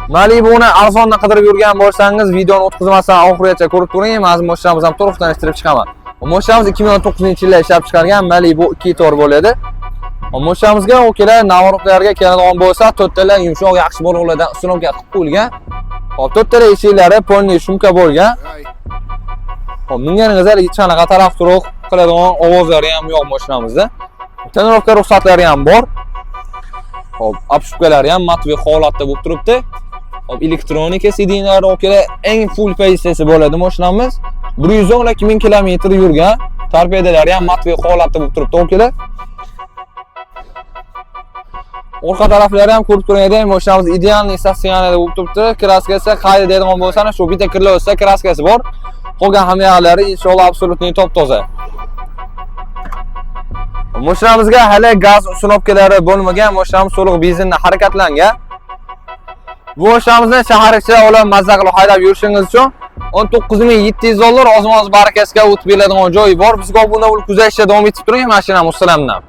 Malibuni arzonda qidirib yurgan bo'lsangiz, videoni o'tkazmasdan oxirigacha ko'rib turing. Men mashinamizni ham to'liq tanishtirib chiqaman. Mashinamiz 2019-yilda ishlab chiqargan Malibu 2 tor bo'ladi. Mashinamizga o'kelar navorotlarga keladigan bo'lsa, to'rttalar yumshoq, yaxshi bo'g'lardan ustunovga qilib qo'yilgan. Hop, to'rttalar eshiklari polniy shumka bo'lgan. Hop, minganingizda hech qanaqa tarafturuq qiladigan ovozlari ham yo'q mashinamizda. Tonirovka ruxsatlari ham bor. Hop, obshubkalari ham matvi holatda bo'lib turibdi. Hop, elektronika sidinlari o'kelar eng full pozitsiyasi bo'ladi mashinamiz. 112 ming kilometr yurgan. Torpedalari ham matvi holatda bo'lib turibdi o'kelar. Orqa taraflari ham ko'rib turgandek, mashinamiz idealniy sostoyaniyada bo'lib turibdi. Kraskasi qayda deydigan bo'lsa, shu bitta kirlovsa kraskasi bor. Qolgan hamma yoqlari inshaalloh absolutniy top-toza. Mashinamizga hali gaz ustunovkalari bo'lmagan, mashinamiz to'liq benzinda harakatlangan. Bu mashinamizni shahar ichida olib mazza qilib haydab yurishingiz uchun 19700 dollar ozmoz barakasiga o'tib beradigan joyi bor. Bizga obuna bo'lib kuzatishda davom etib turing mashinamiz ustilamdan.